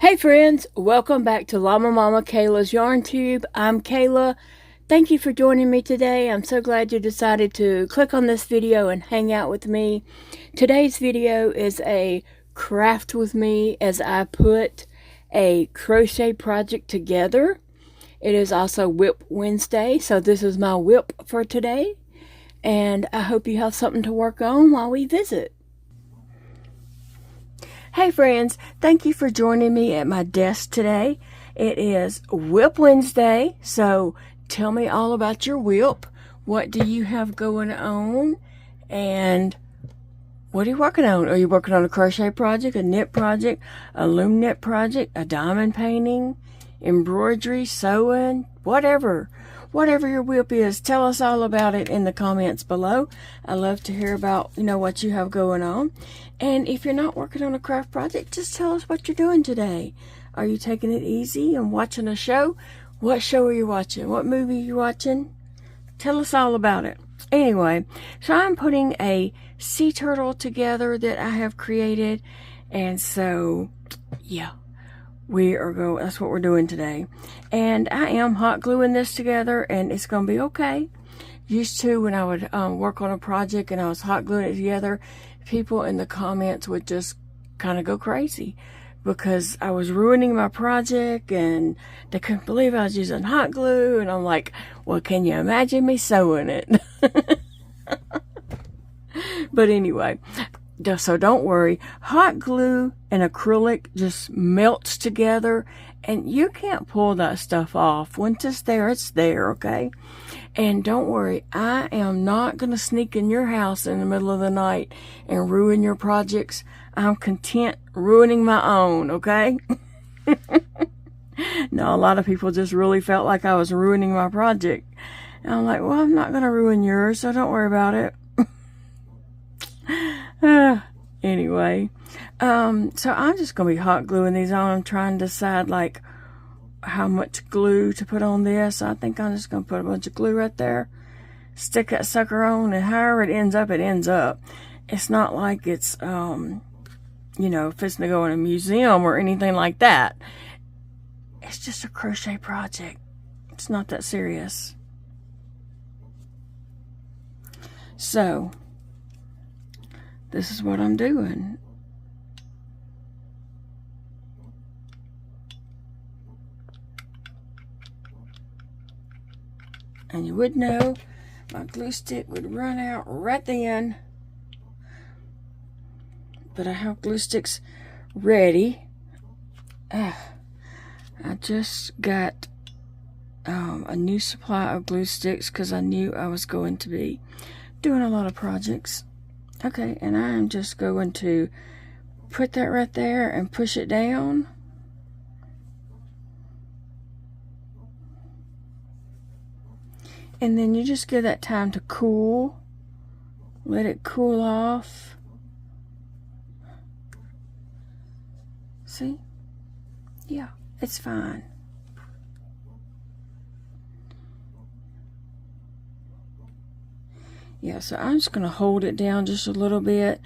Hey friends, welcome back to Llama Mama Kayla's Yarn Tube. I'm Kayla. Thank you for joining me today. I'm so glad you decided to click on this video and hang out with me. Today's video is a craft with me as I put a crochet project together. It is also WIP Wednesday, so this is my WIP for today. And I hope you have something to work on while we visit. Hey friends, thank you for joining me at my desk today. It is WIP Wednesday, so tell me all about your WIP. What do you have going on? And what are you working on? Are you working on a crochet project, a knit project, a loom knit project, a diamond painting, embroidery, sewing, whatever? Whatever your WIP is, tell us all about it in the comments below. I love to hear about, what you have going on. And if you're not working on a craft project, just tell us what you're doing today. Are you taking it easy and watching a show? What show are you watching? What movie are you watching? Tell us all about it. Anyway, so I'm putting a sea turtle together that I have created. And so, yeah. That's what we're doing today. And I am hot gluing this together, and it's going to be okay. Used to, when I would work on a project and I was hot gluing it together, people in the comments would just kind of go crazy because I was ruining my project and they couldn't believe I was using hot glue. And I'm like, well, can you imagine me sewing it? But anyway, so don't worry. Hot glue and acrylic just melts together and you can't pull that stuff off. Once it's there, okay? And don't worry, I am not going to sneak in your house in the middle of the night and ruin your projects. I'm content ruining my own, okay? No, a lot of people just really felt like I was ruining my project. And I'm like, well, I'm not going to ruin yours, so don't worry about it. Anyway, so I'm just going to be hot gluing these on. I'm trying to decide, like, how much glue to put on this. I think I'm just going to put a bunch of glue right there. Stick that sucker on, and however it ends up, it ends up. It's not like it's, fixing to go in a museum or anything like that. It's just a crochet project. It's not that serious. So this is what I'm doing. And you would know my glue stick would run out right then. But I have glue sticks ready. I just got a new supply of glue sticks because I knew I was going to be doing a lot of projects. Okay, and I'm just going to put that right there and push it down. And then you just give that time to cool. Let it cool off. See? Yeah, it's fine. Yeah, so I'm just going to hold it down just a little bit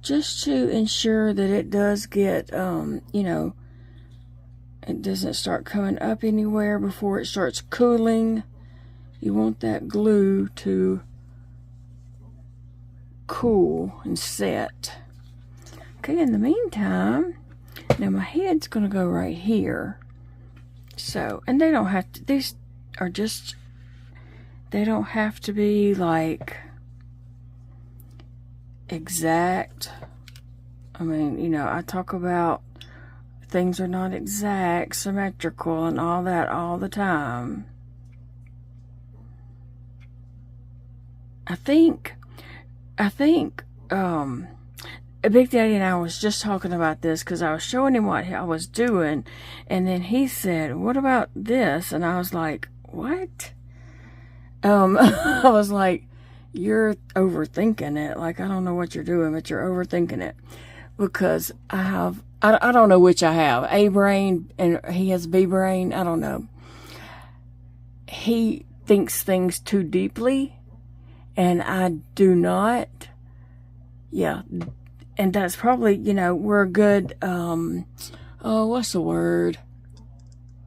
just to ensure that it does get, it doesn't start coming up anywhere before it starts cooling. You want that glue to cool and set. Okay, in the meantime, now my head's going to go right here. So, and they don't have to, these are just, they don't have to be like exact. I mean, I talk about things are not exact, symmetrical, and all that all the time. I think, Big Daddy and I was just talking about this because I was showing him what I was doing, and then he said, what about this? And I was like, what? I was like, you're overthinking it. Like, I don't know what you're doing, but you're overthinking it. Because I don't know which I have. A brain, and he has B brain. I don't know. He thinks things too deeply, and I do not. Yeah. And that's probably, we're a good oh, what's the word?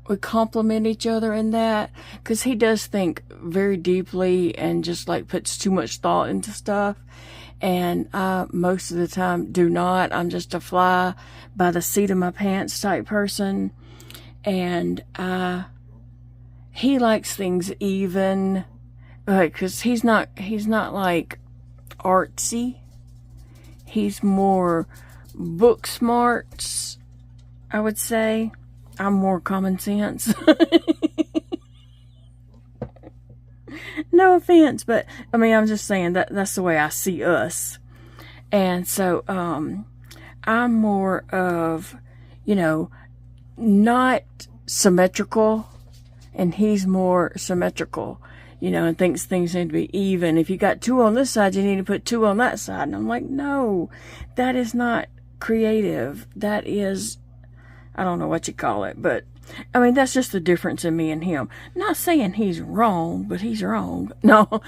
We complement each other in that, because he does think very deeply and just like puts too much thought into stuff, and I most of the time do not. I'm just a fly by the seat of my pants type person, and he likes things even, because he's not like artsy. He's more book smarts, I would say. I'm more common sense. No offense, but I mean, I'm just saying that's the way I see us. And so I'm more of, not symmetrical, and he's more symmetrical, and thinks things need to be even. If you got 2 on this side, you need to put 2 on that side. And I'm like, no, that is not creative. That is, I don't know what you call it, but I mean, that's just the difference in me and him. Not saying he's wrong, but he's wrong. No.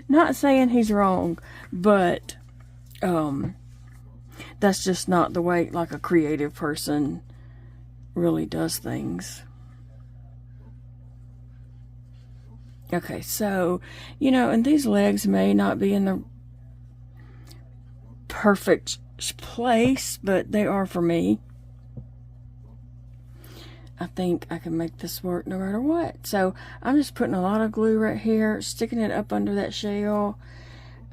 Not saying he's wrong, but that's just not the way like a creative person really does things. Okay, so, and these legs may not be in the perfect place, but they are for me. I think I can make this work no matter what. So I'm just putting a lot of glue right here, sticking it up under that shell.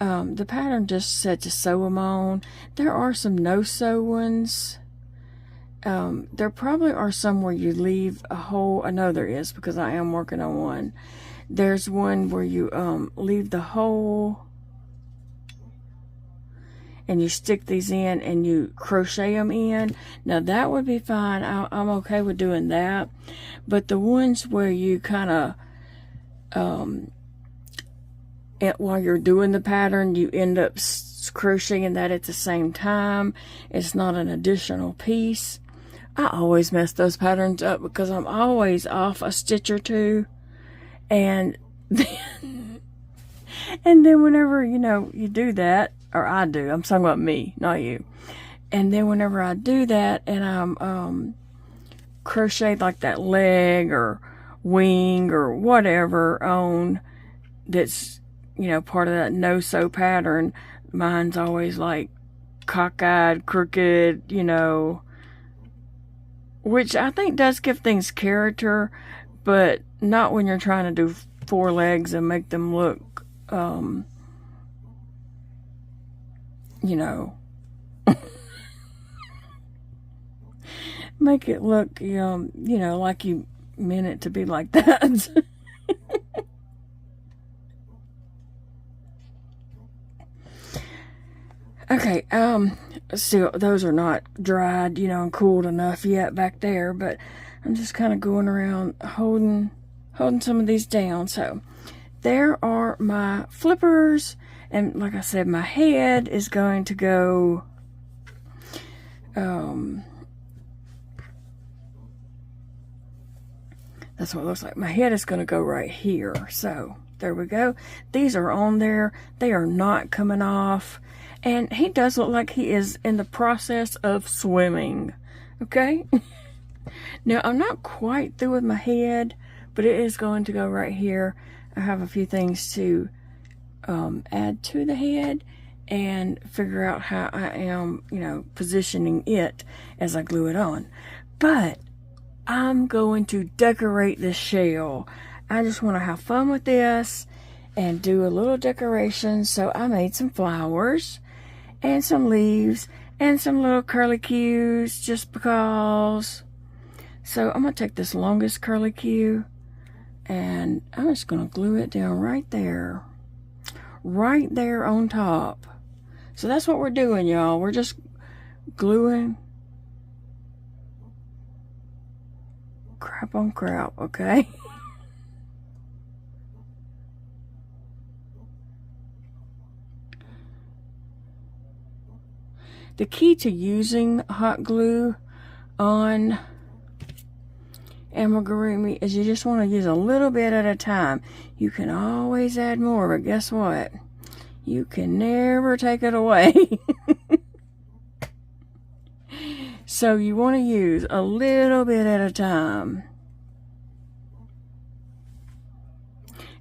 The pattern just said to sew them on. There are some no-sew ones. There probably are some where you leave a hole. I know there is, because I am working on one. There's one where you leave the hole and you stick these in and you crochet them in. Now that would be fine. I'm okay with doing that. But the ones where you kind of, while you're doing the pattern, you end up crocheting that at the same time. It's not an additional piece. I always mess those patterns up because I'm always off a stitch or two. And then whenever, you do that, or I do, I'm talking about me, not you. And then whenever I do that and I'm crochet like that leg or wing or whatever on that's, part of that no-sew pattern, mine's always like cockeyed, crooked, which I think does give things character, but not when you're trying to do 4 legs and make them look, make it look, like you meant it to be like that. Okay, still, those are not dried, and cooled enough yet back there, but I'm just kind of going around holding some of these down. So there are my flippers, and like I said, my head is going to go, that's what it looks like. My head is going to go right here. So there we go. These are on there. They are not coming off. And he does look like he is in the process of swimming. Okay? Now, I'm not quite through with my head, but it is going to go right here. I have a few things to add to the head and figure out how I am, positioning it as I glue it on. But I'm going to decorate the shell. I just want to have fun with this and do a little decoration. So I made some flowers and some leaves and some little curly cues just because. So I'm going to take this longest curly cue and I'm just going to glue it down right there on top. So that's what we're doing, y'all. We're just gluing crap on crap, okay? The key to using hot glue on amigurumi is you just want to use a little bit at a time. You can always add more, but guess what? You can never take it away. So you want to use a little bit at a time.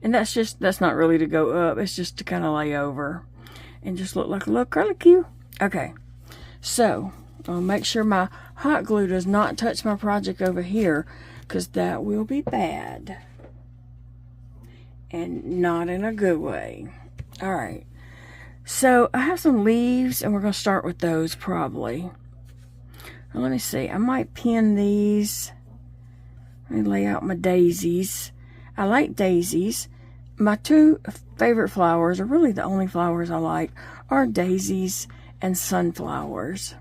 And that's not really to go up. It's just to kind of lay over and just look like a little curlicue. Okay, so I'll make sure my hot glue does not touch my project over here, because that will be bad. And not in a good way. All right. So I have some leaves, and we're going to start with those probably. Well, let me see. I might pin these. Let me lay out my daisies. I like daisies. My two favorite flowers, or really the only flowers I like, are daisies and sunflowers.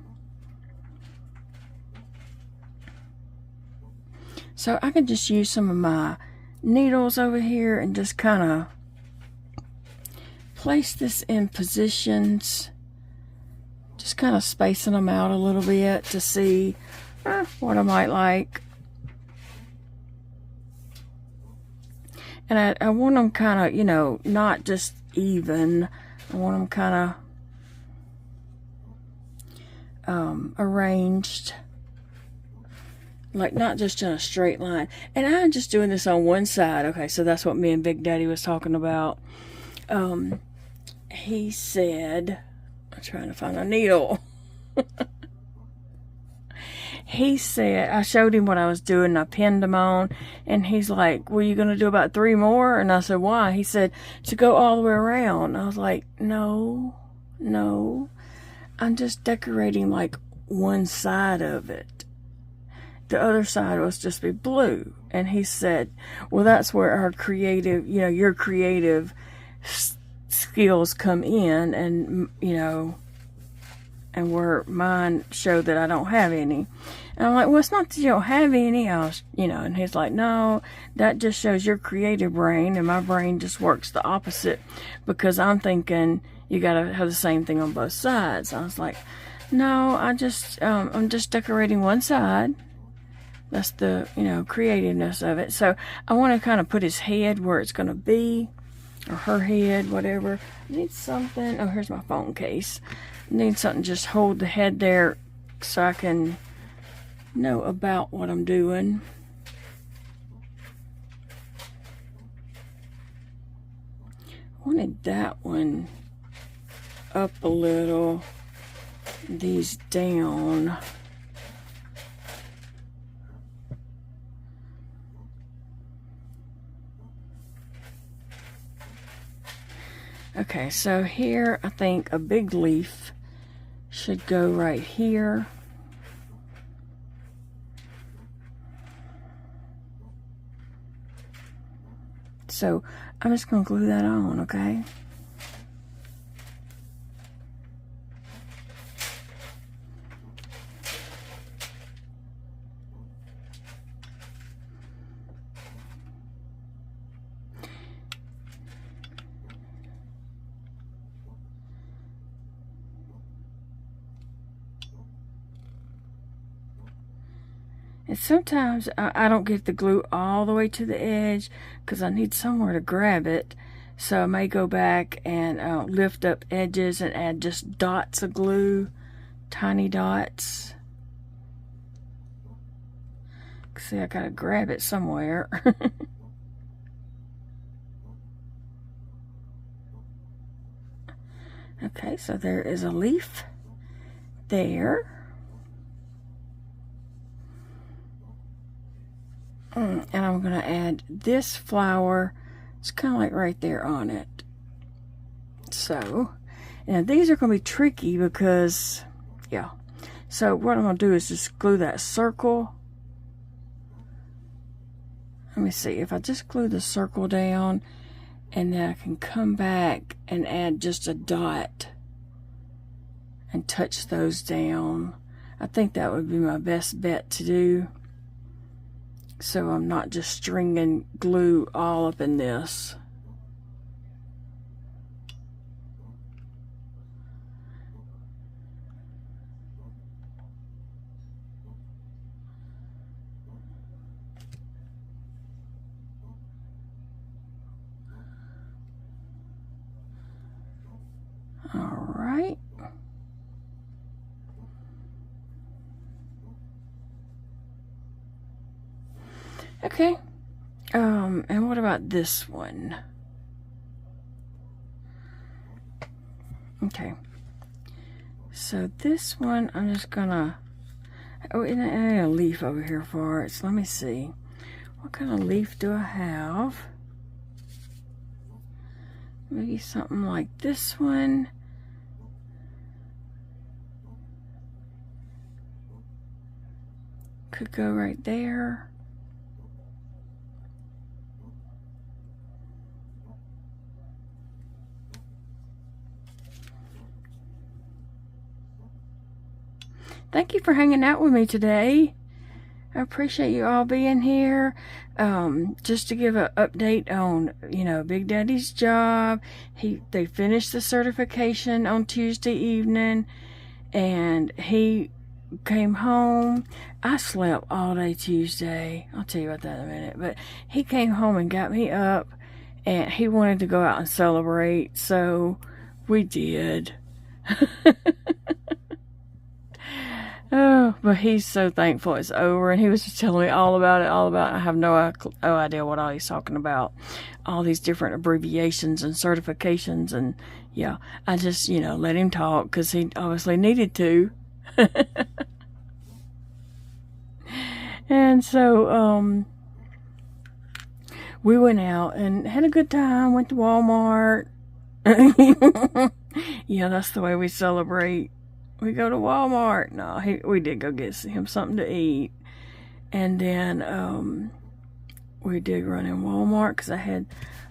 So I can just use some of my needles over here and just kind of place this in positions, just kind of spacing them out a little bit to see what I might like. And I want them kind of, you know, not just even. I want them kind of arranged, like not just in a straight line. And I'm just doing this on one side. Okay, so that's what me and Big Daddy was talking about. He said, I'm trying to find a needle. He said, I showed him what I was doing, and I pinned them on, and he's like, well, you going to do about 3 more? And I said, why? He said, to go all the way around. I was like, no, I'm just decorating like one side of it. The other side was just be blue. And he said, well, that's where our creative, you know, your creative skills come in, and, you know, and where mine show that I don't have any. And I'm like, well, it's not that you don't have any. I was, you know, and he's like, no, that just shows your creative brain, and my brain just works the opposite, because I'm thinking you got to have the same thing on both sides. I was like, no, I'm just decorating one side. That's the, you know, creativeness of it. So I want to kind of put his head where it's going to be, or her head, whatever. I need something. Oh, here's my phone case. I need something to just hold the head there so I can know about what I'm doing. I wanted that one up a little, these down. Okay, so here I think a big leaf should go right here. So I'm just going to glue that on, okay? And sometimes I don't get the glue all the way to the edge because I need somewhere to grab it. So I may go back and lift up edges and add just dots of glue, tiny dots. See, I gotta grab it somewhere. Okay, so there is a leaf there. And I'm going to add this flower. It's kind of like right there on it. So, and these are going to be tricky because, yeah. So what I'm going to do is just glue that circle. Let me see. If I just glue the circle down, and then I can come back and add just a dot and touch those down. I think that would be my best bet to do. So I'm not just stringing glue all up in this. All right. Okay. And what about this one? Okay. So this one, I'm just gonna, oh, and I have a leaf over here for it. So let me see. What kind of leaf do I have? Maybe something like this one. Could go right there. Thank you for hanging out with me today. I appreciate you all being here. Just to give an update on, Big Daddy's job. They finished the certification on Tuesday evening, and he came home. I slept all day Tuesday. I'll tell you about that in a minute. But he came home and got me up, and he wanted to go out and celebrate, so we did. Oh, but he's so thankful it's over, and he was just telling me all about it, I have no idea what all he's talking about. All these different abbreviations and certifications, and yeah, I just, let him talk, because he obviously needed to. And so, we went out and had a good time, went to Walmart. Yeah, that's the way we celebrate. We go to Walmart. No, we did go get him something to eat. And then we did run in Walmart because I had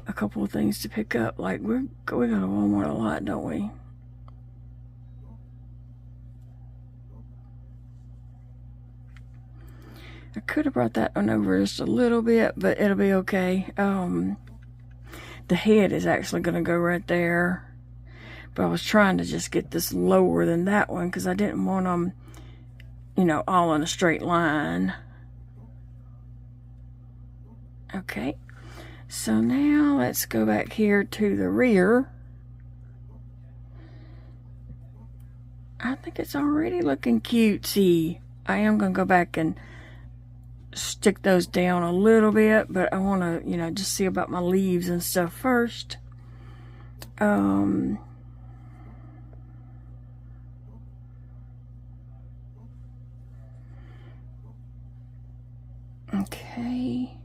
a couple of things to pick up. Like, we go to Walmart a lot, don't we? I could have brought that one over just a little bit, but it'll be okay. The head is actually going to go right there. But I was trying to just get this lower than that one because I didn't want them, all in a straight line. Okay. So now let's go back here to the rear. I think it's already looking cutesy. I am going to go back and stick those down a little bit, but I want to, just see about my leaves and stuff first. Okay,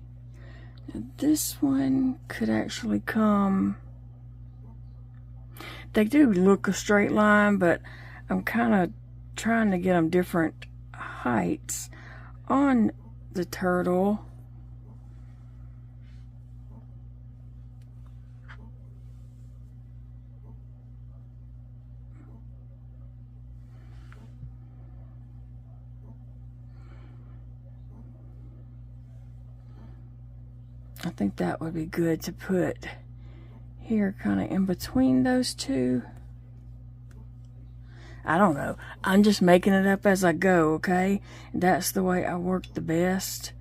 now this one could actually come, they do look a straight line, but I'm kind of trying to get them different heights on the turtle. I think that would be good to put here, kind of in between those two. I don't know. I'm just making it up as I go, okay? That's the way I work the best.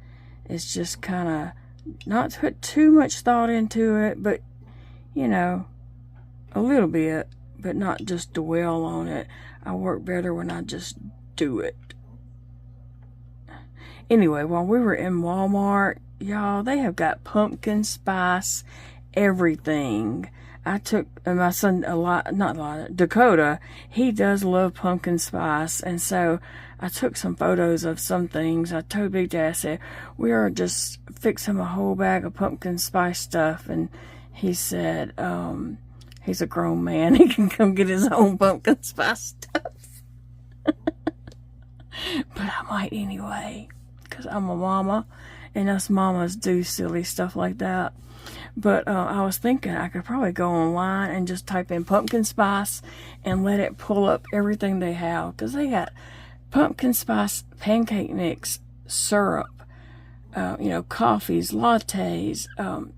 It's just kind of not to put too much thought into it, but, a little bit, but not just dwell on it. I work better when I just do it. Anyway, while we were in Walmart, y'all, they have got pumpkin spice everything. I took my son Dakota, he does love pumpkin spice, and so I took some photos of some things. I told Big Dad, I said, we are just fixing a whole bag of pumpkin spice stuff, and he said, he's a grown man, he can come get his own pumpkin spice stuff. But I might anyway, because I'm a mama, and us mamas do silly stuff like that. But I was thinking I could probably go online and just type in pumpkin spice and let it pull up everything they have. Because they got pumpkin spice pancake mix, syrup, coffees, lattes.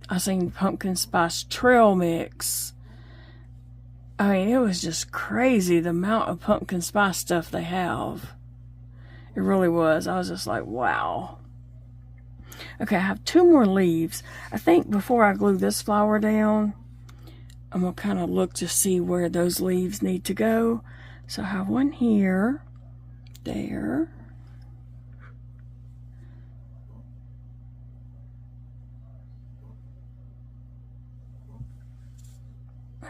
I seen pumpkin spice trail mix. I mean, it was just crazy the amount of pumpkin spice stuff they have. It really was. I was just like, wow. Okay, I have 2 more leaves. I think before I glue this flower down, I'm going to kind of look to see where those leaves need to go. So I have one here, there.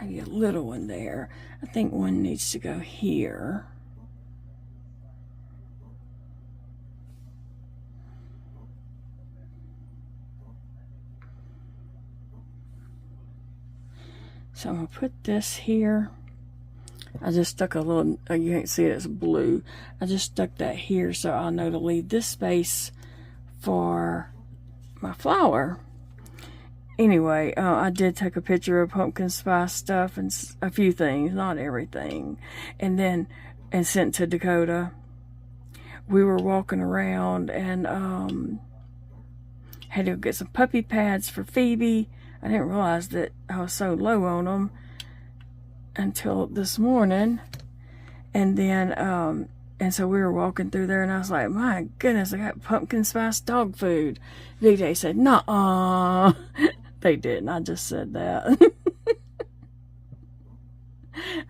maybe a little one there. I think one needs to go here. So I'm going to put this here. I just stuck a little, you can't see it, it's blue. I just stuck that here so I'll know to leave this space for my flower. Anyway, I did take a picture of pumpkin spice stuff and a few things, not everything. And sent to Dakota. We were walking around and had to get some puppy pads for Phoebe. I didn't realize that I was so low on them until this morning. And then and so we were walking through there and I was like, my goodness, I got pumpkin spice dog food. VJ said, nuh-uh. They didn't. I just said that.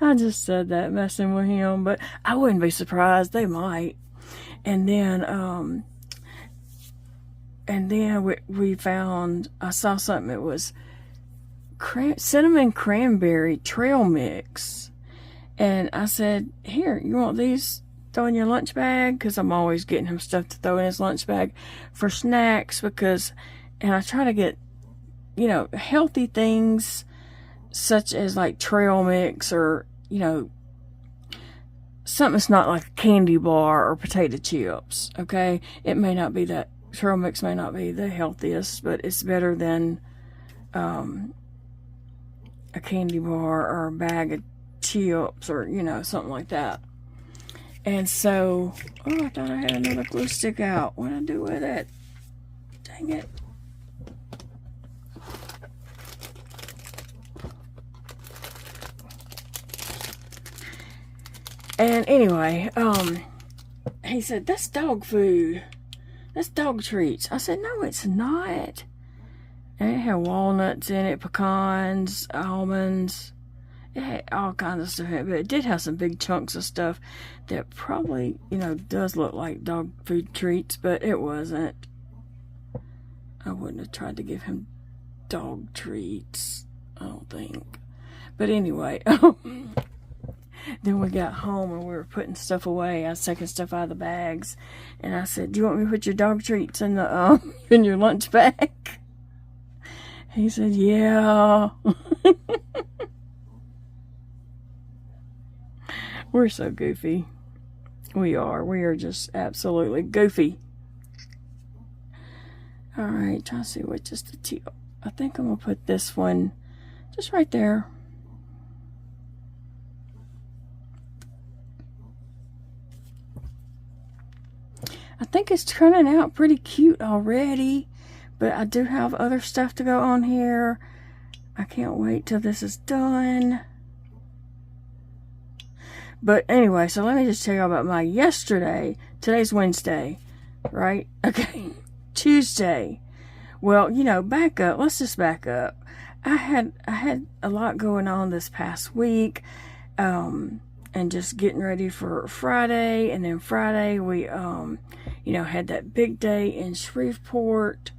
I just said that messing with him, but I wouldn't be surprised. They might. And then we found, I saw something that was cinnamon cranberry trail mix. And I said, here, you want these? Throw in your lunch bag? Because I'm always getting him stuff to throw in his lunch bag for snacks. And I try to get, you know, healthy things such as like trail mix or, you know, something that's not like a candy bar or potato chips, okay? It may not be that, trail mix may not be the healthiest, but it's better than a candy bar or a bag of chips or, you know, something like that. And so, oh, I thought I had another glue stick out. What did I do with it? Dang it. And anyway, he said, that's dog food. That's dog treats. I said, no, it's not. And it had walnuts in it, pecans, almonds. It had all kinds of stuff in it, but it did have some big chunks of stuff that probably, you know, does look like dog food treats, but it wasn't. I wouldn't have tried to give him dog treats, I don't think. But anyway, then we got home and we were putting stuff away. I was taking stuff out of the bags, and I said, do you want me to put your dog treats in the in your lunch bag? He said, yeah. We're so goofy. We are. We are just absolutely goofy. Alright, trying to see which is the teal. I think I'm going to put this one just right there. I think it's turning out pretty cute already, but I do have other stuff to go on here. I can't wait till this is done. But anyway, so let me just tell you about my yesterday. Today's Wednesday, right? Okay, Tuesday. Well, you know, back up. Let's just back up. I had a lot going on this past week, and just getting ready for Friday. And then Friday we, you know, had that big day in Shreveport,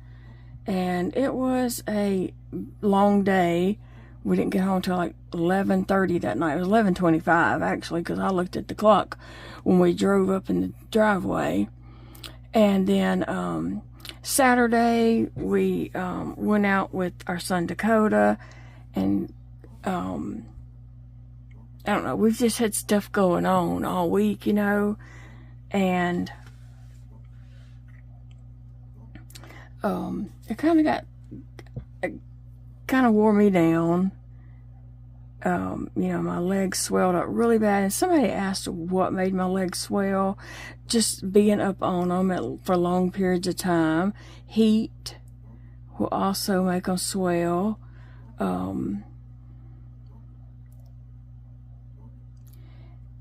and it was a long day. We didn't get home till like 11:30 that night. It was 11:25 actually, because I looked at the clock when we drove up in the driveway. And then Saturday we went out with our son Dakota, and I don't know, we've just had stuff going on all week, you know, and it kind of wore me down. You know, my legs swelled up really bad, and somebody asked what made my legs swell. Just being up on them for long periods of time. Heat will also make them swell.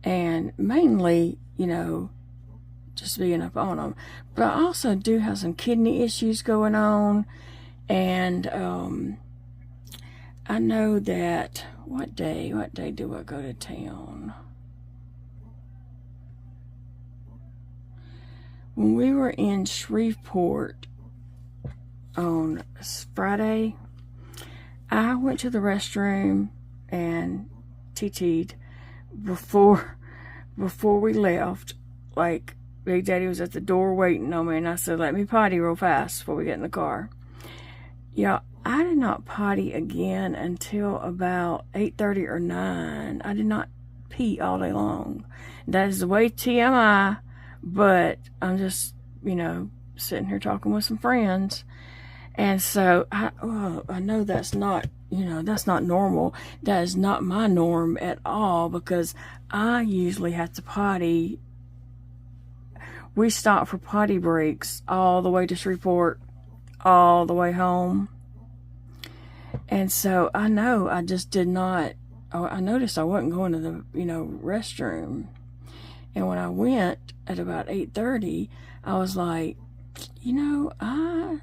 And mainly, you know, just being up on them. But I also do have some kidney issues going on, and I know that, what day do I go to town? When we were in Shreveport on Friday, I went to the restroom and TT'd before we left. Like, Big Daddy was at the door waiting on me, and I said, let me potty real fast before we get in the car. Yeah, I did not potty again until about 8:30 or 9. I did not pee all day long. That is the way TMI, but I'm just, sitting here talking with some friends. And so I know that's not, that's not normal. That is not my norm at all, because I usually have to potty. We stop for potty breaks all the way to Shreveport, all the way home. And so I know I just did not, I noticed I wasn't going to the, restroom. And when I went at about 8:30, I was like, I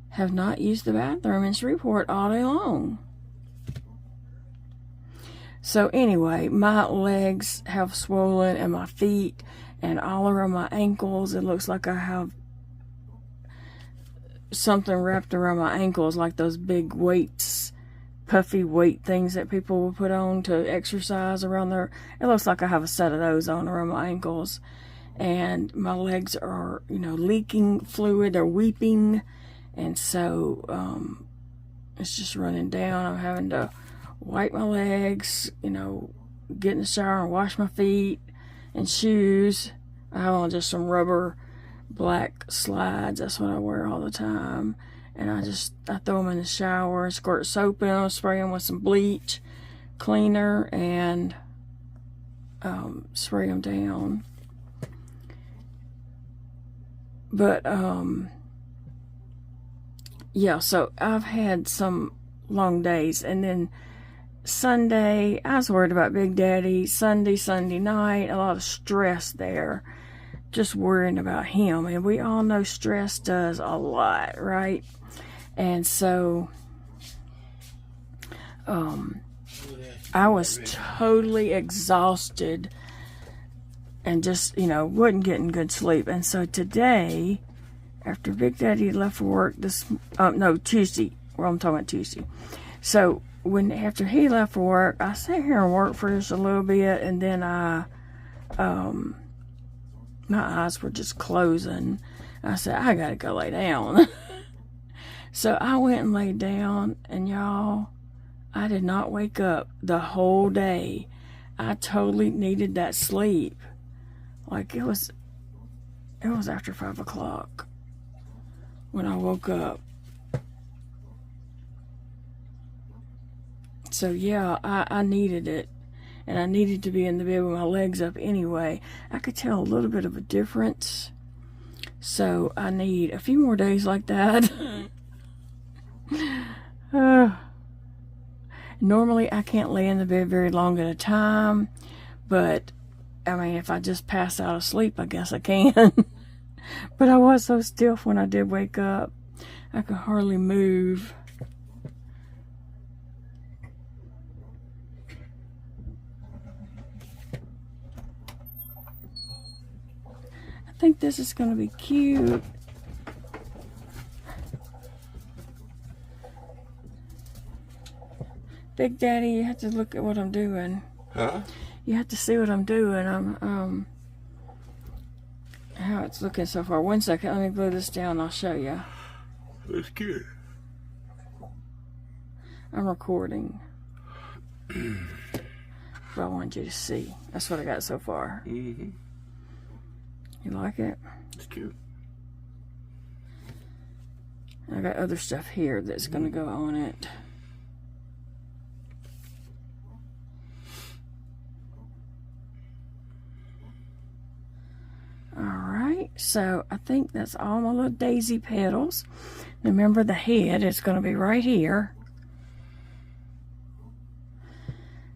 have not used the bathroom in Shreveport all day long. So anyway, my legs have swollen, and my feet, and all around my ankles. It looks like I have something wrapped around my ankles, like those big weights, puffy weight things that people will put on to exercise around their. It looks like I have a set of those on around my ankles. And my legs are, leaking fluid. They're weeping. And so it's just running down. I'm having to wipe my legs, get in the shower and wash my feet and shoes. I have on just some rubber black slides. That's what I wear all the time. And I throw them in the shower, squirt soap in them, spray them with some bleach cleaner, and spray them down. But yeah, so I've had some long days. And then Sunday, I was worried about Big Daddy. Sunday night, a lot of stress there. Just worrying about him. And we all know stress does a lot, right? And so I was totally exhausted and just, wasn't getting good sleep. And so today, after Big Daddy left for work Tuesday. Well, I'm talking about Tuesday. So after he left for work, I sat here and worked for just a little bit, and then my eyes were just closing. I said, I gotta go lay down. So I went and laid down, and y'all, I did not wake up the whole day. I totally needed that sleep. Like, it was after 5 o'clock when I woke up. So yeah, I needed it. And I needed to be in the bed with my legs up anyway. I could tell a little bit of a difference. So I need a few more days like that. Normally I can't lay in the bed very long at a time. But, if I just pass out of sleep, I guess I can. But I was so stiff when I did wake up. I could hardly move. I think this is going to be cute. Big Daddy, you have to look at what I'm doing. Huh? You have to see what I'm doing. I'm how it's looking so far. 1 second, let me glue this down. I'll show you. That's good. I'm recording. But I want you to see. That's what I got so far. Mm-hmm. You like it? It's cute. I got other stuff here that's going to go on it. Alright, so I think that's all my little daisy petals. Remember, the head is going to be right here.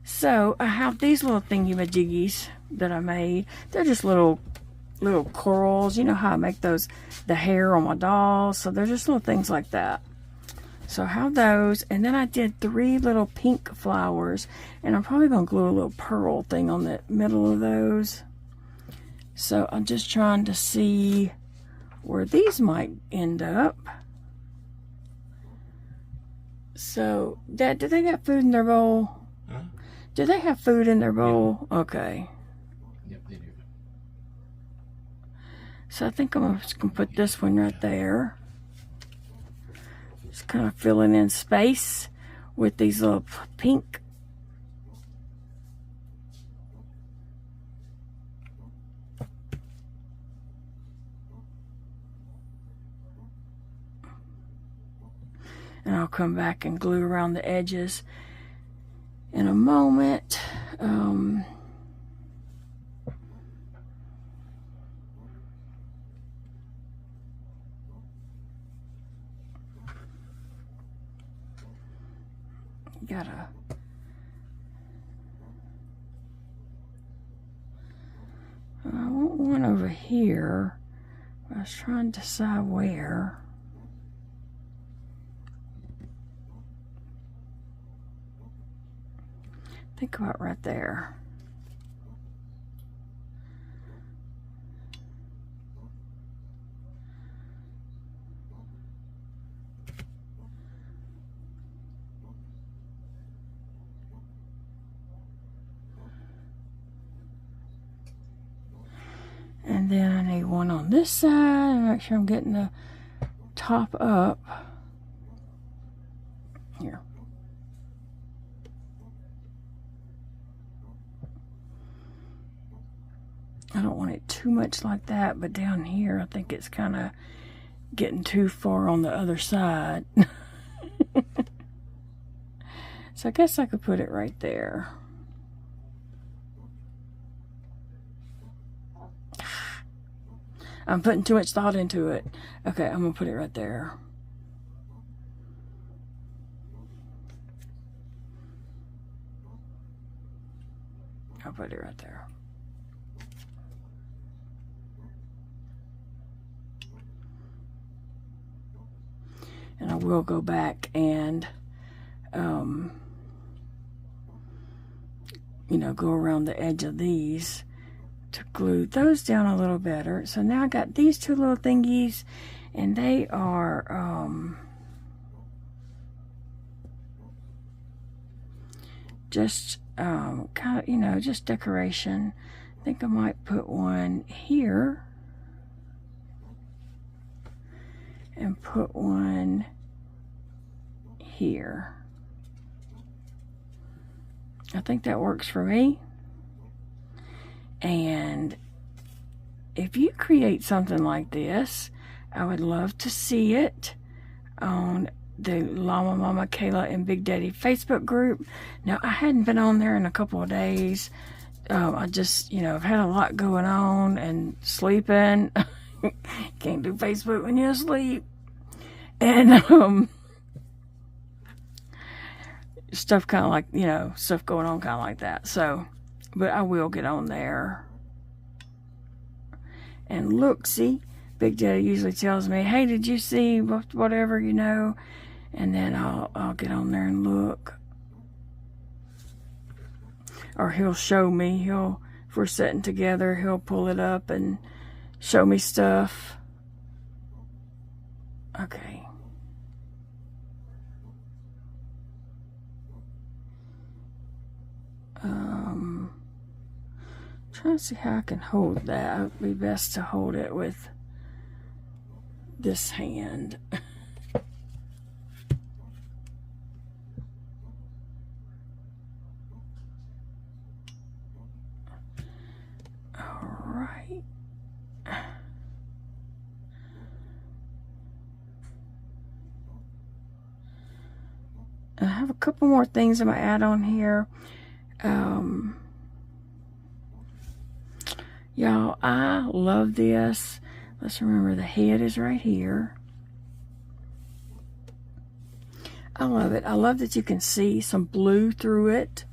So I have these little thingy-majiggies that I made. They're just little corals. You know how I make those, the hair on my dolls. So they're just little things like that. So I have those. And then I did 3 little pink flowers. And I'm probably going to glue a little pearl thing on the middle of those. So I'm just trying to see where these might end up. So, Dad, do they got food in their bowl? Huh? Do they have food in their bowl? Yeah. Okay. Yep, they do. So I think I'm just going to put this one right there. Just kind of filling in space with these little pink. And I'll come back and glue around the edges in a moment. Gotta. I want one over here. I was trying to decide where. Think about right there. And then I need one on this side and make sure I'm getting the top up. Here. I don't want it too much like that, but down here I think it's kind of getting too far on the other side. So I guess I could put it right there. I'm putting too much thought into it. Okay, I'm going to put it right there. I'll put it right there. And I will go back and, you know, go around the edge of these to glue those down a little better. So now I got these two little thingies, and they are just kind of, you know, just decoration. I think I might put one here and put one here. I think that works for me. And if you create something like this, I would love to see it on the Llama Mama, Kayla, and Big Daddy Facebook group. Now, I hadn't been on there in a couple of days. I just, you know, I've had a lot going on and sleeping. Can't do Facebook when you're asleep. And stuff kind of like, you know, stuff going on kind of like that. So, but I will get on there. And look, see, Big Daddy usually tells me, hey, did you see whatever, you know? And then I'll get on there and look. Or he'll show me. If we're sitting together, he'll pull it up and show me stuff. Okay. Trying to see how I can hold that. It would be best to hold it with this hand. All right. I have a couple more things I'm going to add on here. Y'all, I love this. Let's remember the head is right here. I love it. I love that you can see some blue through it.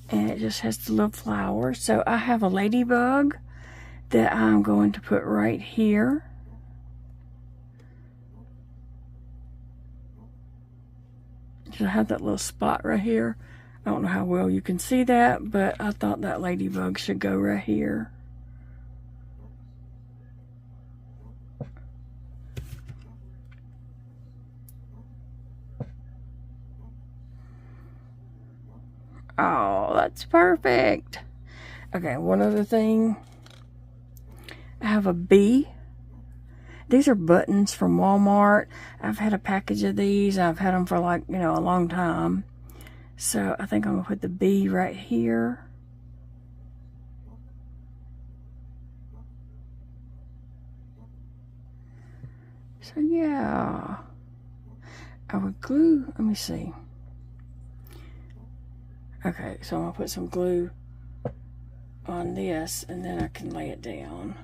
And it just has the little flower. So I have a ladybug that I'm going to put right here. I have that little spot right here. I don't know how well you can see that, but I thought that ladybug should go right here. it's perfect. Okay, one other thing. I have a bee. These are buttons from Walmart. I've had a package of these. I've had them for like, you know, a long time. So I think I'm going to put the bee right here. So yeah. I would glue, let me see. Okay, so I'm going to put some glue on this and then I can lay it down.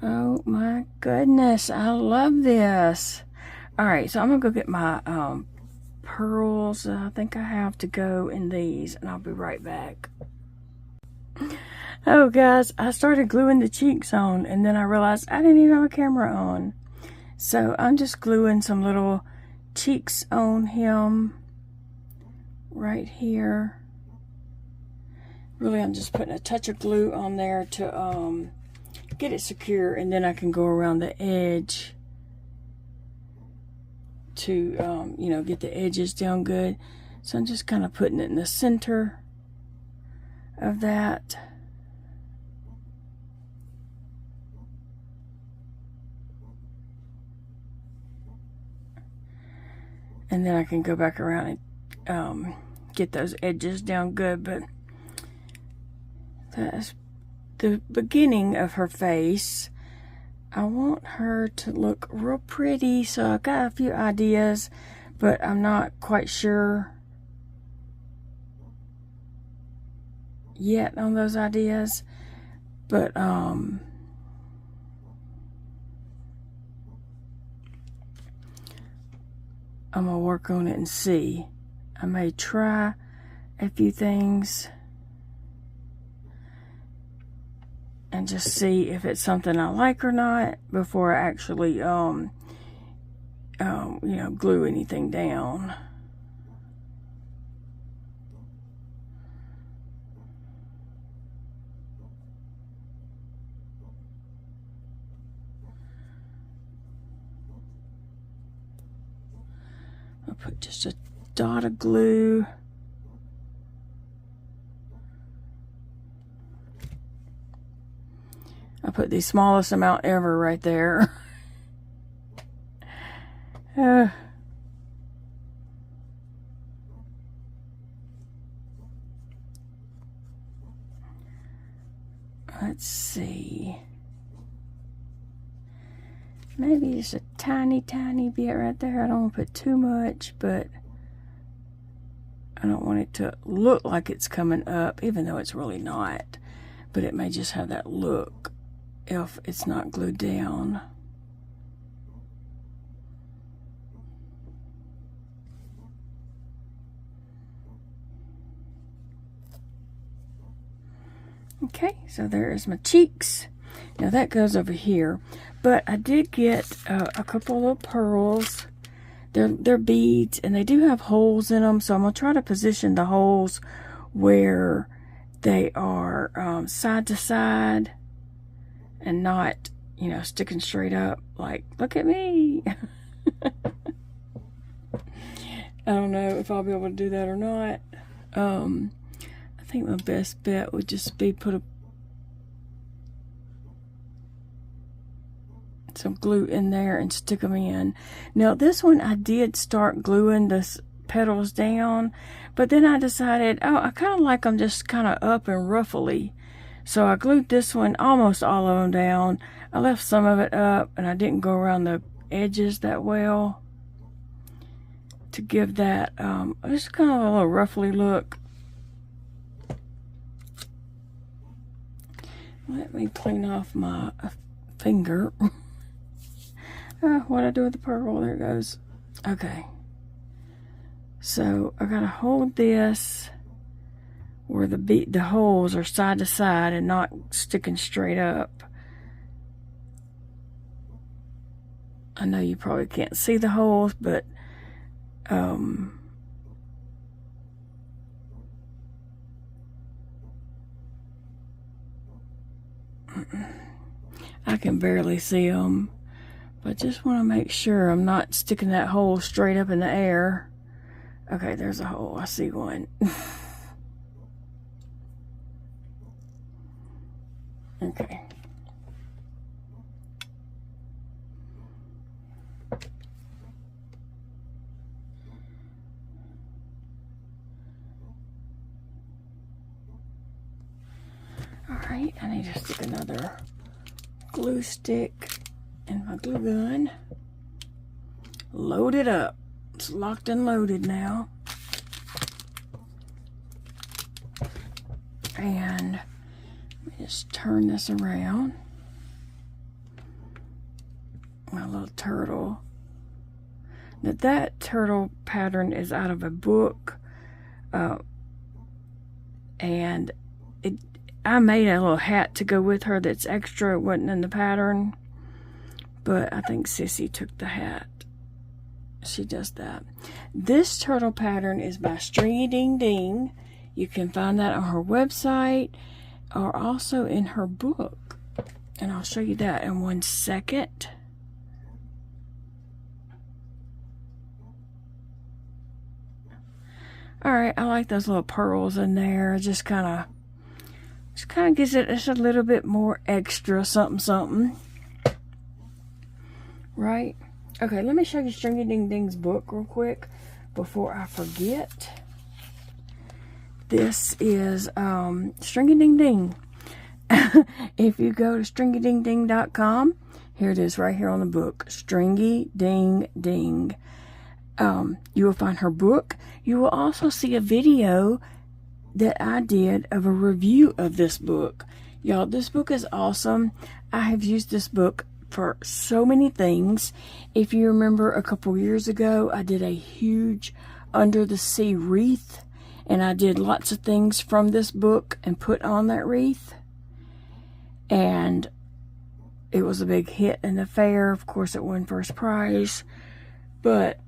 Oh my goodness, I love this. Alright, so I'm going to go get my pearls. I think I have to go in these and I'll be right back. Oh guys, I started gluing the cheeks on and then I realized I didn't even have a camera on. So I'm just gluing some little cheeks on him right here. Really, I'm just putting a touch of glue on there to get it secure, and then I can go around the edge to you know, get the edges down good. So I'm just kind of putting it in the center of that. And then I can go back around and get those edges down good. But that's the beginning of her face. I want her to look real pretty, so I got a few ideas, but I'm not quite sure yet on those ideas. But I'm gonna work on it and see. I may try a few things and just see if it's something I like or not before I actually you know, glue anything down. I'll put just a dot of glue. I put the smallest amount ever right there. Let's see. Maybe just a tiny bit right there. I don't want to put too much, but I don't want it to look like it's coming up, even though it's really not. But it may just have that look if it's not glued down. Okay, so there's my cheeks. Now that goes over here. But I did get a couple of pearls. They're beads, and they do have holes in them, so I'm going to try to position the holes where they are side to side and not, you know, sticking straight up like, look at me. I don't know if I'll be able to do that or not. I think my best bet would just be put some glue in there and stick them in. Now this one I did start gluing the petals down, but then I decided, oh, I kind of like them just kind of up and ruffly. So I glued this one, almost all of them down. I left some of it up, and I didn't go around the edges that well to give that just kind of a little ruffly look. Let me clean off my finger. What'd I do with the pearl? There it goes. Okay. So I gotta hold this where the holes are side to side and not sticking straight up. I know you probably can't see the holes, but I can barely see them, but just want to make sure I'm not sticking that hole straight up in the air. Okay, there's a hole. I see one. Okay. Alright, I need to stick another glue stick in my glue gun. Load it up. It's locked and loaded now. And let me just turn this around. My little turtle. Now that turtle pattern is out of a book. And I made a little hat to go with her that's extra. It wasn't in the pattern. But I think Sissy took the hat. She does that. This turtle pattern is by Stringy Ding Ding. You can find that on her website or also in her book. And I'll show you that in 1 second. Alright, I like those little pearls in there. It just kind of gives it just a little bit more extra something. Right? Okay, let me show you Stringy Ding Ding's book real quick before I forget. This is Stringy Ding Ding. If you go to stringydingding.com, here it is right here on the book. Stringy Ding Ding. You will find her book. You will also see a video that I did of a review of this book. Y'all, this book is awesome. I have used this book for so many things. If you remember a couple years ago, I did a huge under the sea wreath, and I did lots of things from this book and put on that wreath, and it was a big hit in the fair. Of course, it won first prize, but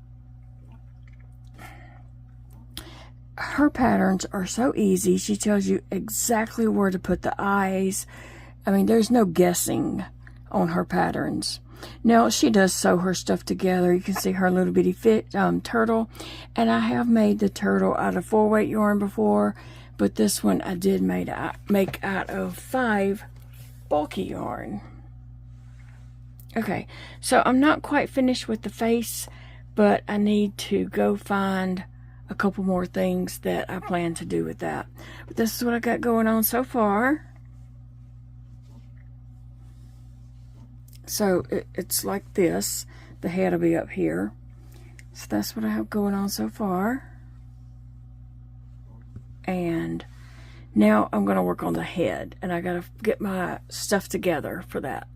her patterns are so easy. She tells you exactly where to put the eyes. I mean, there's no guessing on her patterns. Now, she does sew her stuff together. You can see her little bitty turtle. And I have made the turtle out of 4-weight yarn before, but this one I did make out of 5 bulky yarn. Okay, so I'm not quite finished with the face, but I need to go find a couple more things that I plan to do with that. But this is what I got going on so far. So it's like this. The head will be up here. So that's what I have going on so far. And now I'm going to work on the head. And I got to get my stuff together for that.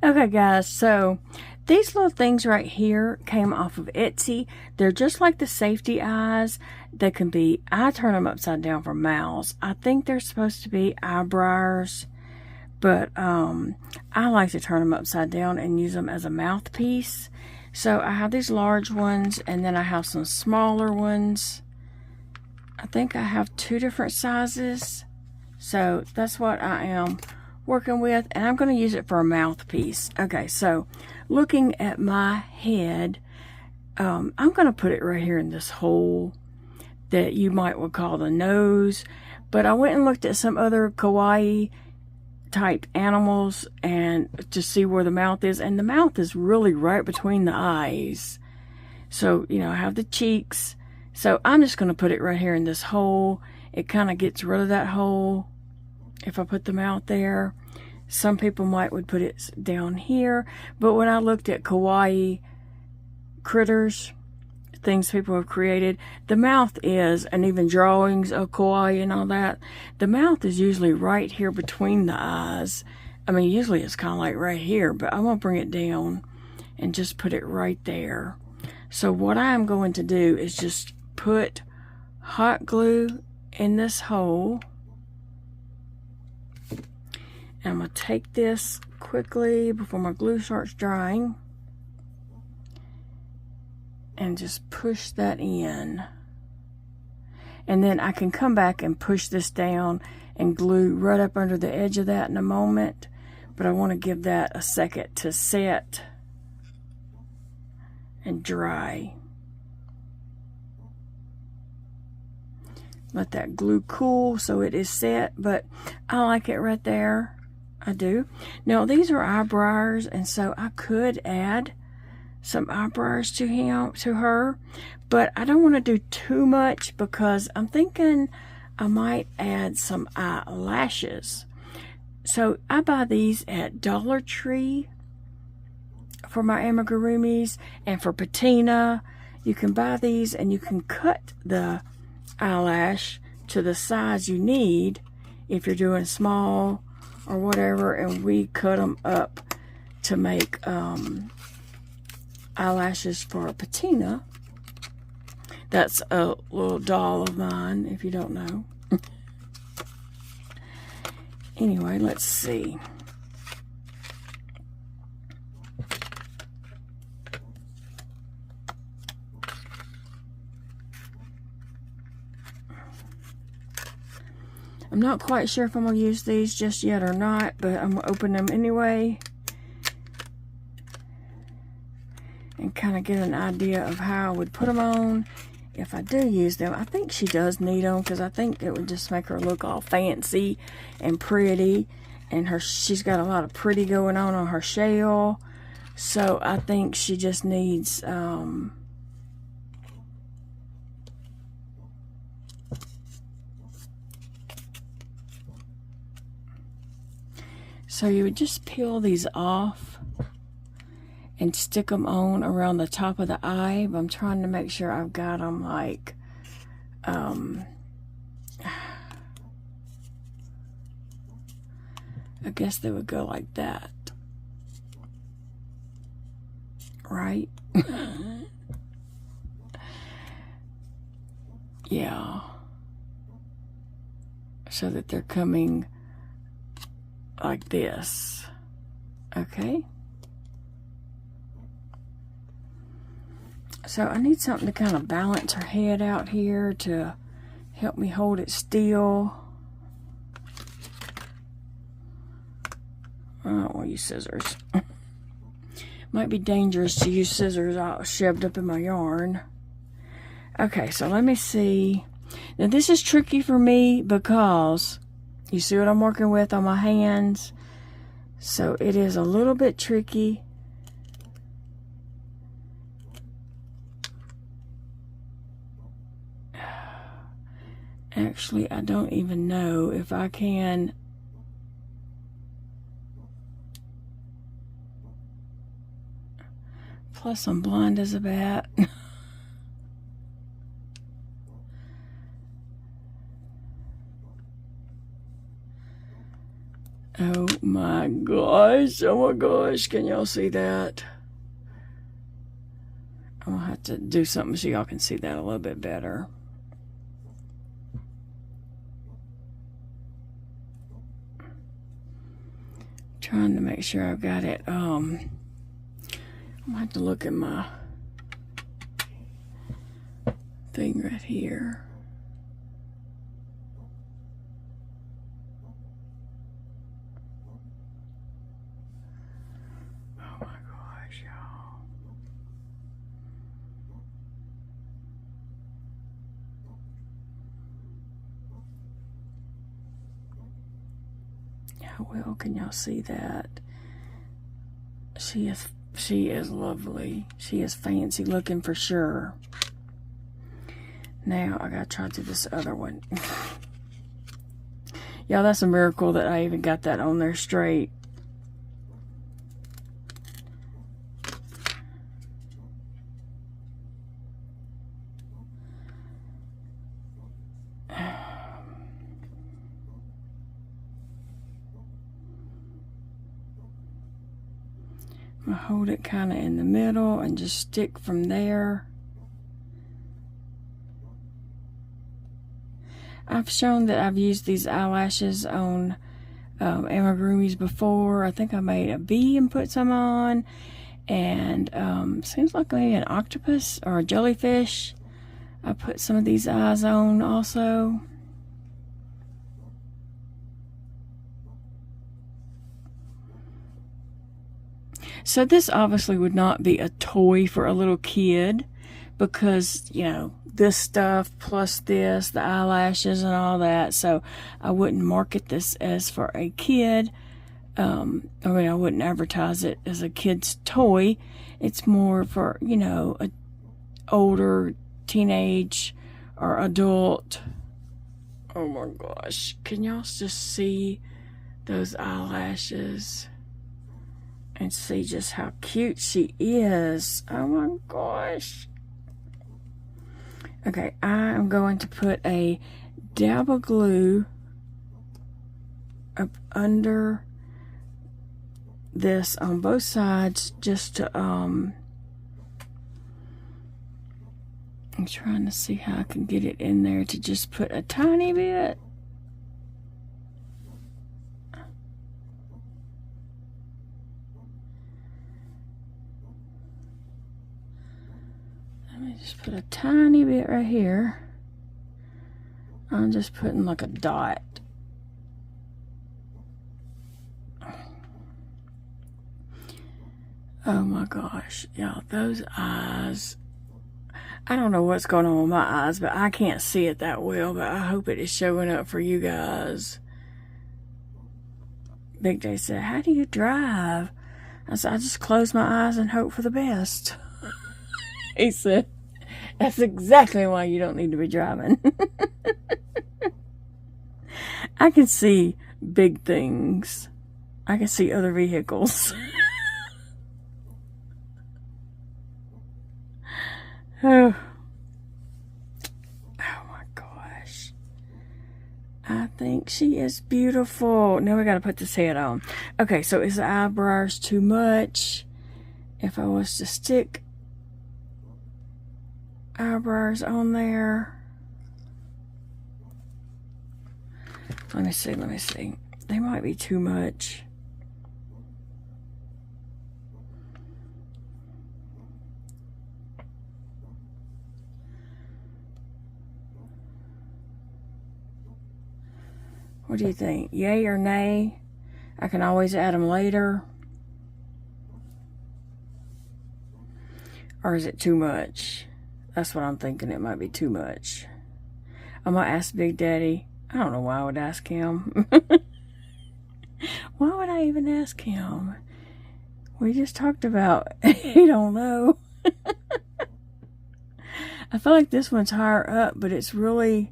Okay, guys. So these little things right here came off of Etsy. They're just like the safety eyes. They can be, I turn them upside down for mouths. I think they're supposed to be eyebrows. But I like to turn them upside down and use them as a mouthpiece. So I have these large ones, and then I have some smaller ones. I think I have 2 different sizes. So that's what I am working with, and I'm going to use it for a mouthpiece. Okay, so looking at my head, I'm going to put it right here in this hole that you might would call the nose. But I went and looked at some other kawaii type animals and to see where the mouth is, and the mouth is really right between the eyes. So, you know, I have the cheeks. So I'm just going to put it right here in this hole. It kind of gets rid of that hole if I put the mouth there. Some people would put it down here, but when I looked at kawaii critters, things people have created, the mouth is, and even drawings of kawaii and all that, the mouth is usually right here between the eyes. I mean, usually it's kind of like right here, but I'm going to bring it down and just put it right there. So what I am going to do is just put hot glue in this hole. And I'm going to take this quickly before my glue starts drying and just push that in. And then I can come back and push this down and glue right up under the edge of that in a moment, but I want to give that a second to set and dry. Let that glue cool so it is set, but I like it right there. I do. Now these are eyebrows, and so I could add some eyebrows to her, but I don't want to do too much because I'm thinking I might add some eyelashes. So I buy these at Dollar Tree for my amigurumis, and for patina you can buy these and you can cut the eyelash to the size you need if you're doing small or whatever, and we cut them up to make eyelashes for patina. That's a little doll of mine, if you don't know. Anyway, let's see. I'm not quite sure if I'm going to use these just yet or not, but I'm going to open them anyway and kind of get an idea of how I would put them on if I do use them. I think she does need them because I think it would just make her look all fancy and pretty, and she's got a lot of pretty going on her shell, so I think she just needs so you would just peel these off and stick them on around the top of the eye. But I'm trying to make sure I've got them like, I guess they would go like that, right? Yeah. So that they're coming like this. Okay. So I need something to kind of balance her head out here to help me hold it still. I don't want to use scissors. Might be dangerous to use scissors all shoved up in my yarn. Okay, so let me see. Now this is tricky for me because you see what I'm working with on my hands. So it is a little bit tricky. Actually, I don't even know if I can. Plus, I'm blind as a bat. Oh my gosh, can y'all see that? I'm gonna have to do something so y'all can see that a little bit better. Trying to make sure I've got it. I'm gonna have to look at my thing right here. Oh my gosh, y'all. How well can y'all see that? She is lovely. She is fancy looking for sure. Now I gotta try to do this other one. Y'all, that's a miracle that I even got that on there straight. I'm gonna hold it kind of in the middle and just stick from there. I've shown that I've used these eyelashes on amigurumis before. I think I made a bee and put some on, and seems like maybe an octopus or a jellyfish. I put some of these eyes on also. So this obviously would not be a toy for a little kid because, you know, this stuff plus this, the eyelashes and all that. So I wouldn't market this as for a kid. I mean, I wouldn't advertise it as a kid's toy. It's more for, you know, a older teenage or adult. Oh my gosh. Can y'all just see those eyelashes and see just how cute she is? Oh my gosh. Okay, I am going to put a dab of glue up under this on both sides just to I'm trying to see how I can get it in there to just put a tiny bit. Let me just put a tiny bit right here. I'm just putting like a dot. Oh my gosh, y'all, those eyes. I don't know what's going on with my eyes, but I can't see it that well, but I hope it is showing up for you guys. Big Day said, how do you drive? I said, I just close my eyes and hope for the best. He said, that's exactly why you don't need to be driving. I can see big things. I can see other vehicles. Oh my gosh. I think she is beautiful. Now we got to put this head on. Okay, so is the eyebrows too much? If I was to stick eyebrows on there. Let me see. They might be too much. What do you think? Yay or nay? I can always add them later. Or is it too much? That's what I'm thinking. It might be too much. I might ask Big Daddy. I don't know why I would ask him. Why would I even ask him? We just talked about he don't know. I feel like this one's higher up, but it's really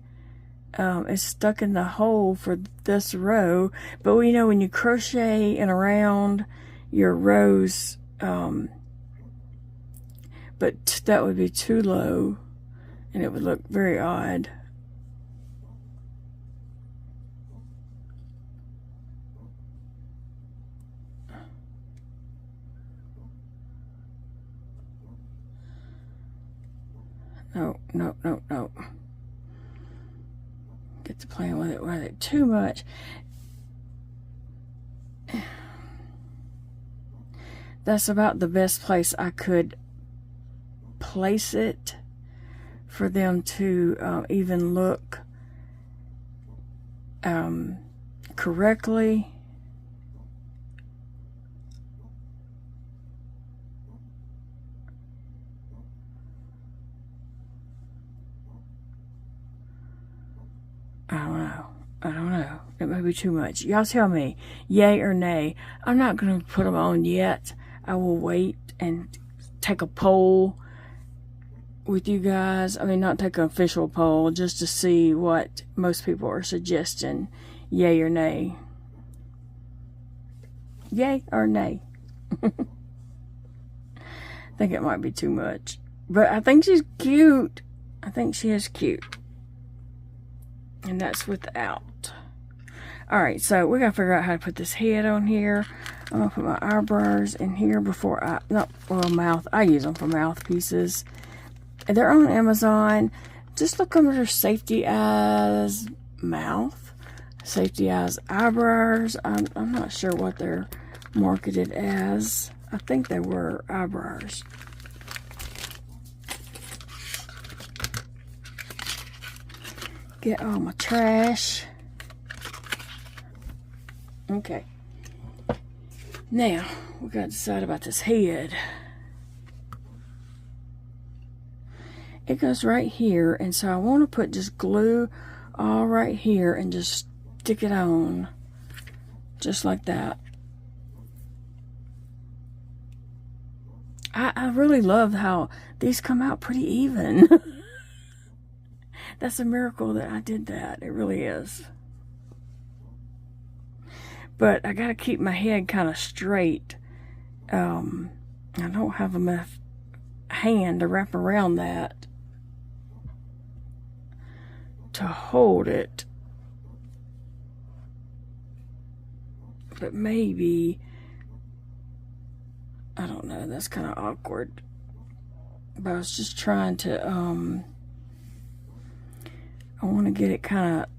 it's stuck in the hole for this row. But we know when you crochet and around your rows, but that would be too low and it would look very odd. No. Get to playing with it too much. That's about the best place I could place it for them to even look correctly. I don't know. It may be too much. Y'all tell me, yay or nay. I'm not going to put them on yet. I will wait and take a poll with you guys. I mean, not take an official poll, just to see what most people are suggesting. Yay or nay. Yay or nay. I think it might be too much. But I think she's cute. I think she is cute. And that's without. Alright, so we gotta figure out how to put this head on here. I'm gonna put my eyebrows in here before mouth. I use them for mouthpieces. And they're on Amazon. Just look under Safety Eyes Mouth. Safety Eyes Eyebrows. I'm not sure what they're marketed as. I think they were eyebrows. Get all my trash. Okay. Now, we got to decide about this head. It goes right here, and so I want to put just glue all right here and just stick it on. Just like that. I really love how these come out pretty even. That's a miracle that I did that. It really is. But I gotta keep my head kind of straight. I don't have enough hand to wrap around that to hold it. But maybe, I don't know, that's kind of awkward. But I was just trying to, I want to get it kind of,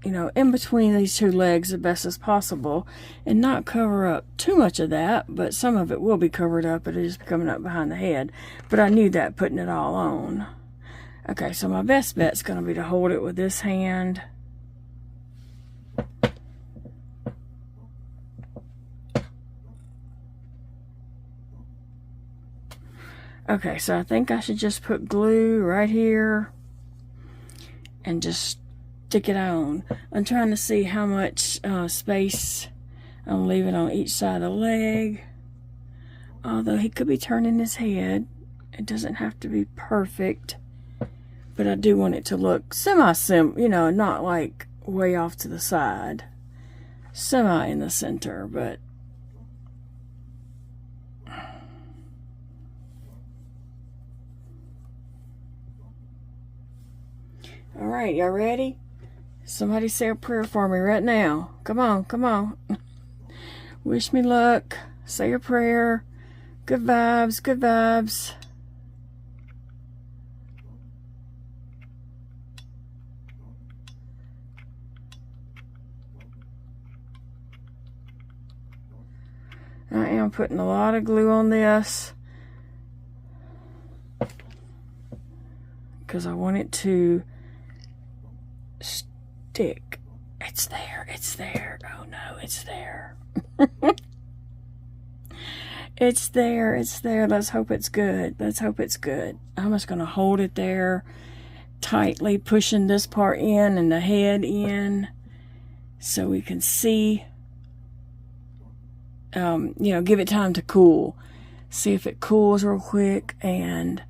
you know, in between these two legs the best as possible and not cover up too much of that, but some of it will be covered up. It is coming up behind the head. But I knew that putting it all on. Okay, so my best bet's going to be to hold it with this hand. Okay, so I think I should just put glue right here and just stick it on. I'm trying to see how much space I'm leaving on each side of the leg. Although he could be turning his head. It doesn't have to be perfect. But I do want it to look semi-sim, you know, not like way off to the side. Semi in the center, but all right, y'all ready? Somebody say a prayer for me right now. Come on, come on. Wish me luck. Say a prayer. Good vibes, good vibes. I am putting a lot of glue on this because I want it to stick. It's there, it's there. Oh no, it's there. It's there, it's there. Let's hope it's good. Let's hope it's good. I'm just going to hold it there tightly, pushing this part in and the head in so we can see. You know, give it time to cool. See if it cools real quick. And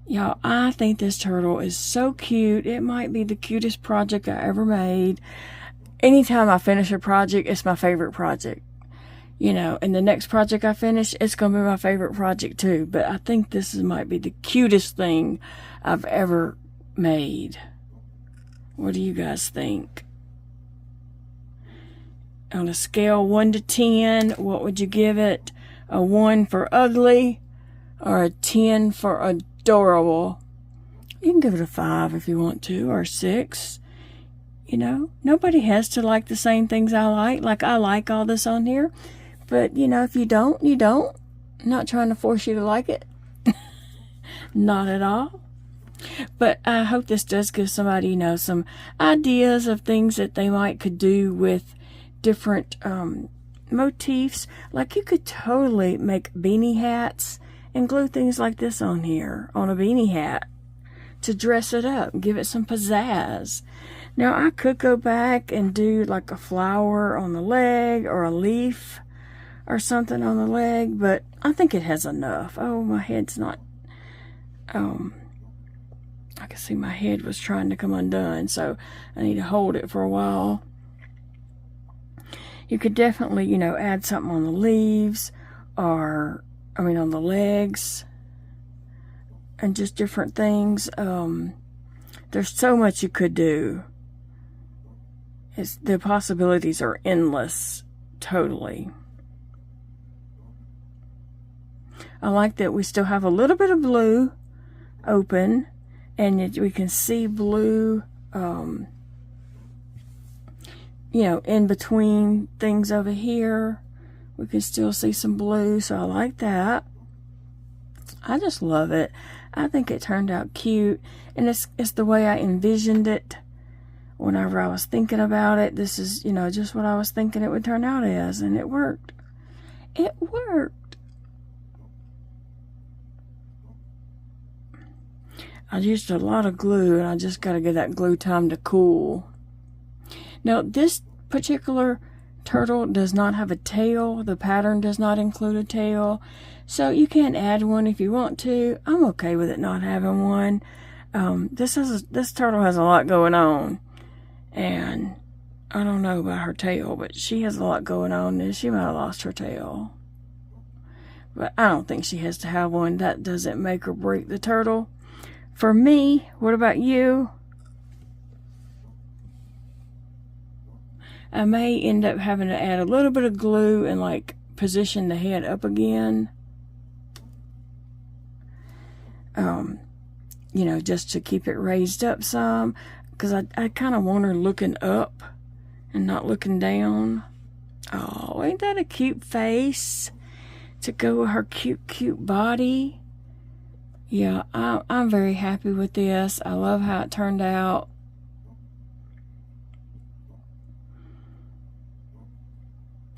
y'all, I think this turtle is so cute. It might be the cutest project I ever made. Anytime I finish a project, it's my favorite project. You know, and the next project I finish, it's going to be my favorite project too. But I think this might be the cutest thing I've ever made. What do you guys think? On a scale 1 to 10, what would you give it? A 1 for ugly or a 10 for adorable? You can give it a 5 if you want to, or 6. You know, nobody has to like the same things I like. Like, I like all this on here. But, you know, if you don't, you don't. I'm not trying to force you to like it. Not at all. But I hope this does give somebody, you know, some ideas of things that they might could do with different motifs. Like, you could totally make beanie hats and glue things like this on here, on a beanie hat, to dress it up and give it some pizzazz. Now, I could go back and do like a flower on the leg or a leaf or something on the leg, but I think it has enough. Oh, my head's not, I can see my head was trying to come undone, so I need to hold it for a while. You could definitely, you know, add something on the leaves or, I mean, on the legs and just different things. There's so much you could do. The possibilities are endless, totally. I like that we still have a little bit of blue open, and we can see blue, you know, in between things over here. We can still see some blue, so I like that. I just love it. I think it turned out cute, and it's the way I envisioned it whenever I was thinking about it. This is, you know, just what I was thinking it would turn out as, and it worked. It worked. I used a lot of glue, and I just got to get that glue time to cool. Now, this particular turtle does not have a tail. The pattern does not include a tail. So you can add one if you want to. I'm okay with it not having one. This turtle has a lot going on. And I don't know about her tail, but she has a lot going on, and she might have lost her tail. But I don't think she has to have one. That doesn't make or break the turtle. For me, what about you? I may end up having to add a little bit of glue and like position the head up again. You know, just to keep it raised up some. Because I kind of want her looking up and not looking down. Oh, ain't that a cute face to go with her cute body? Yeah, I'm very happy with this. I love how it turned out.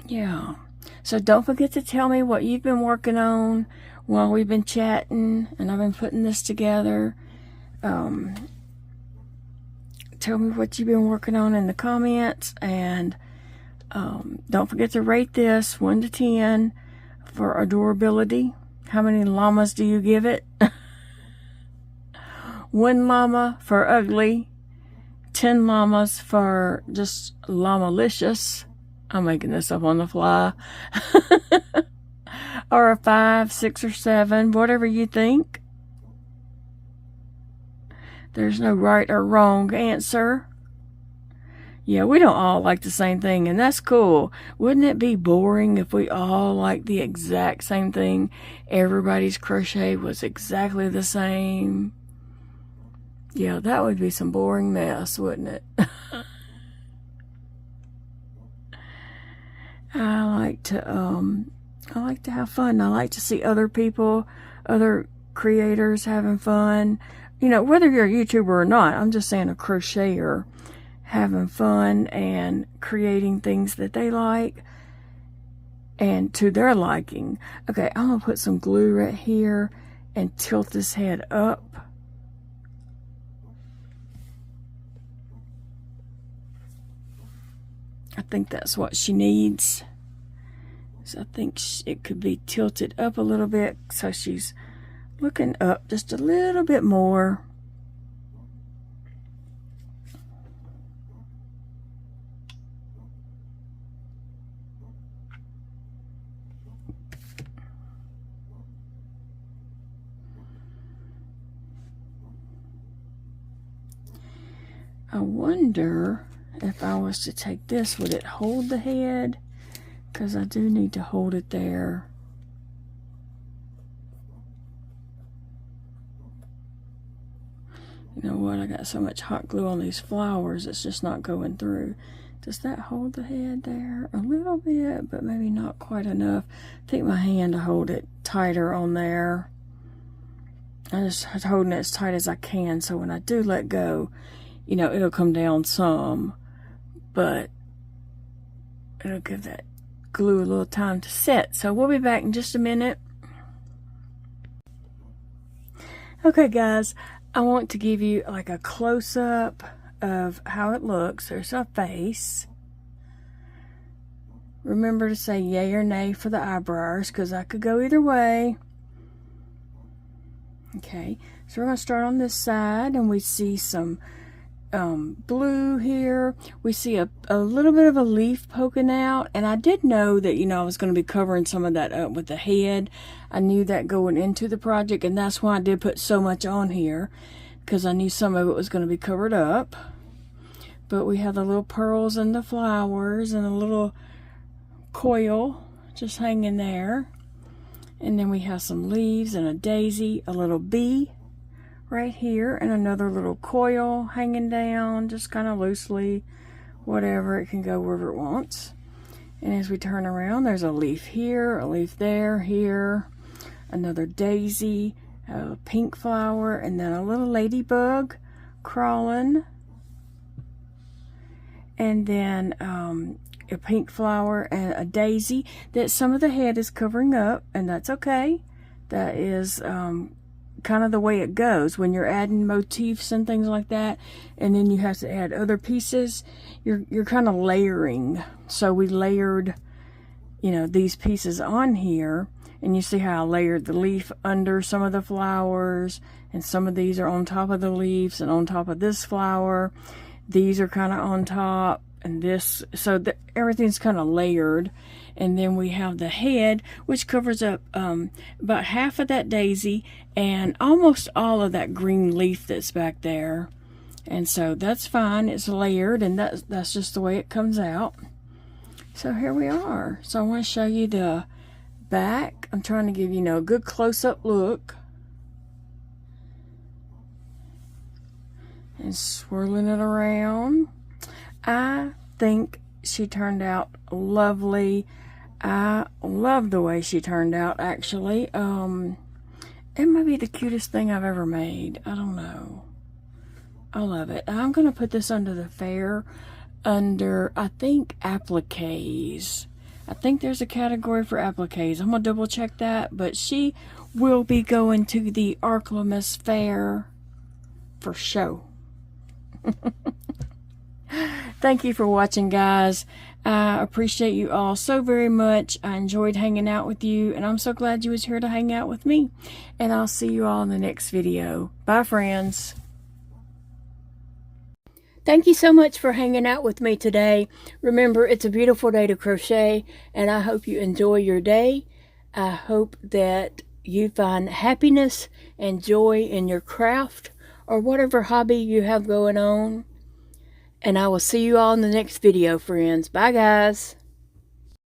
Yeah. So don't forget to tell me what you've been working on while we've been chatting and I've been putting this together. Tell me what you've been working on in the comments, and don't forget to rate this 1 to 10 for adorability. How many llamas do you give it? 1 llama for ugly, 10 llamas for just llamalicious. I'm making this up on the fly. Or a 5, 6, or 7, whatever you think. There's no right or wrong answer. Yeah, we don't all like the same thing, and that's cool. Wouldn't it be boring if we all liked the exact same thing? Everybody's crochet was exactly the same. Yeah, that would be some boring mess, wouldn't it? I like to have fun. I like to see other people, other creators having fun. You know, whether you're a YouTuber or not, I'm just saying a crocheter having fun and creating things that they like and to their liking. Okay, I'm going to put some glue right here and tilt this head up. I think that's what she needs. So I think it could be tilted up a little bit so she's looking up just a little bit more. I wonder if I was to take this, would it hold the head? Because I do need to hold it there. You know what? I got so much hot glue on these flowers, it's just not going through. Does that hold the head there? A little bit, but maybe not quite enough. Take my hand to hold it tighter on there. I'm just holding it as tight as I can, so when I do let go, you know, it'll come down some, but it'll give that glue a little time to set. So we'll be back in just a minute. Okay, guys. I want to give you like a close-up of how it looks. There's a face. Remember to say yay or nay for the eyebrows, because I could go either way. Okay, so we're going to start on this side, and we see some blue here. We see a little bit of a leaf poking out, and I did know that, you know, I was going to be covering some of that up with the head. I knew that going into the project, and that's why I did put so much on here, because I knew some of it was going to be covered up. But we have the little pearls and the flowers and a little coil just hanging there, and then we have some leaves and a daisy, a little bee right here, and another little coil hanging down, just kind of loosely, whatever, it can go wherever it wants. And as we turn around, there's a leaf here, a leaf there, here, another daisy, a pink flower, and then a little ladybug crawling. And then a pink flower and a daisy that some of the head is covering up, and that's okay. That is kind of the way it goes when you're adding motifs and things like that, and then you have to add other pieces. You're kind of layering. So we layered, you know, these pieces on here, and you see how I layered the leaf under some of the flowers, and some of these are on top of the leaves and on top of this flower. These are kind of on top, and this, so everything's kind of layered. And then we have the head, which covers up about half of that daisy and almost all of that green leaf that's back there. And so that's fine, it's layered, and that's just the way it comes out. So here we are. So I want to show you the back. I'm trying to give you, a good close-up look. And swirling it around. I think she turned out lovely. I love the way she turned out, actually. It might be the cutest thing I've ever made. I don't know. I love it. I'm going to put this under the fair under, I think, appliques. I think there's a category for appliques. I'm going to double check that, but she will be going to the Arklamas Fair for show. Thank you for watching, guys. I appreciate you all so very much. I enjoyed hanging out with you, and I'm so glad you was here to hang out with me. And I'll see you all in the next video. Bye, friends. Thank you so much for hanging out with me today. Remember, it's a beautiful day to crochet, and I hope you enjoy your day. I hope that you find happiness and joy in your craft or whatever hobby you have going on. And I will see you all in the next video, friends. Bye, guys.